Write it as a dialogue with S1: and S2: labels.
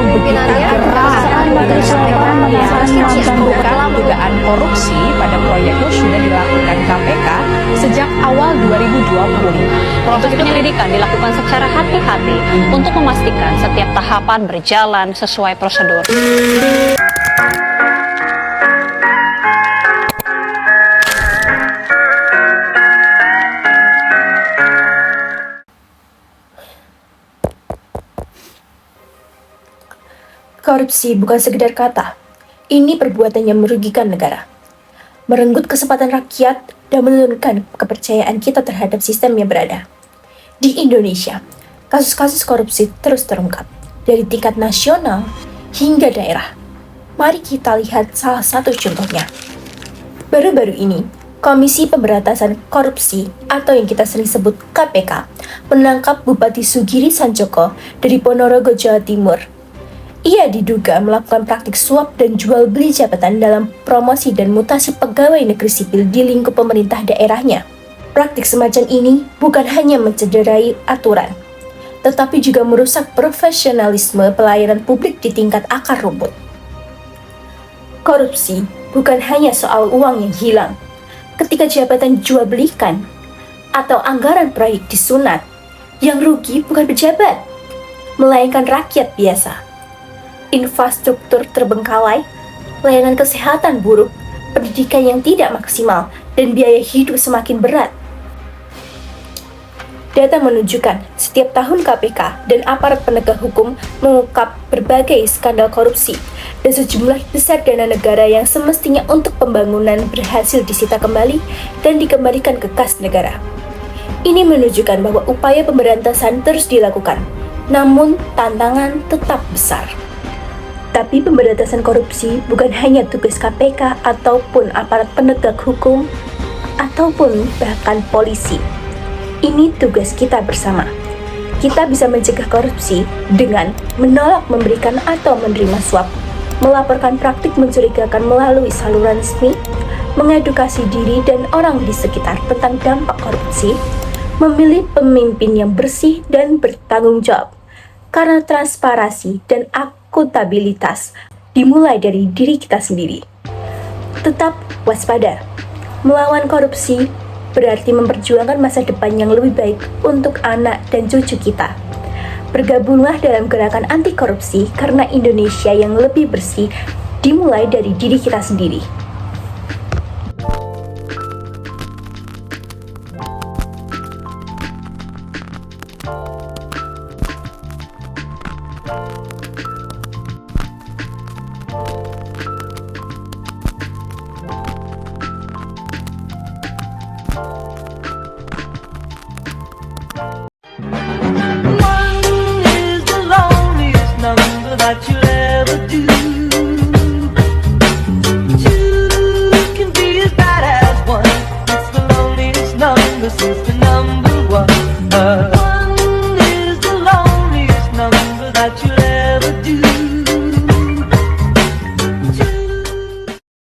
S1: pimpinannya
S2: dugaan korupsi pada proyek itu sudah dilakukan KPK sejak awal 2025.
S3: Proses penyelidikan dilakukan secara hati-hati untuk memastikan setiap tahapan berjalan sesuai prosedur.
S4: Korupsi bukan sekedar kata. Ini perbuatan yang merugikan negara, merenggut kesempatan rakyat, dan menurunkan kepercayaan kita terhadap sistem yang berada. Di Indonesia, kasus-kasus korupsi terus terungkap, dari tingkat nasional hingga daerah. Mari kita lihat salah satu contohnya. Baru-baru ini, Komisi Pemberantasan Korupsi atau yang kita sering sebut KPK menangkap Bupati Sugiri Sanjoko dari Ponorogo, Jawa Timur. Ia diduga melakukan praktik suap dan jual beli jabatan dalam promosi dan mutasi pegawai negeri sipil di lingkup pemerintah daerahnya. Praktik semacam ini bukan hanya mencederai aturan, tetapi juga merusak profesionalisme pelayanan publik di tingkat akar rumput. Korupsi bukan hanya soal uang yang hilang. Ketika jabatan dijual belikan atau anggaran proyek disunat, yang rugi bukan pejabat, melainkan rakyat biasa. Infrastruktur terbengkalai, layanan kesehatan buruk, pendidikan yang tidak maksimal, dan biaya hidup semakin berat. Data menunjukkan setiap tahun KPK dan aparat penegak hukum mengungkap berbagai skandal korupsi dan sejumlah besar dana negara yang semestinya untuk pembangunan berhasil disita kembali dan dikembalikan ke kas negara. Ini menunjukkan bahwa upaya pemberantasan terus dilakukan, namun tantangan tetap besar. Tapi pemberantasan korupsi bukan hanya tugas KPK ataupun aparat penegak hukum ataupun bahkan polisi. Ini tugas kita bersama. Kita bisa mencegah korupsi dengan menolak memberikan atau menerima suap, melaporkan praktik mencurigakan melalui saluran resmi, mengedukasi diri dan orang di sekitar tentang dampak korupsi, memilih pemimpin yang bersih dan bertanggung jawab. Karena transparansi dan akuntabilitas dimulai dari diri kita sendiri. Tetap waspada. Melawan korupsi berarti memperjuangkan masa depan yang lebih baik untuk anak dan cucu kita. Bergabunglah dalam gerakan anti korupsi karena Indonesia yang lebih bersih dimulai dari diri kita sendiri.
S5: That you'll ever do. Two can be as bad as one. It's the loneliest number since the number one.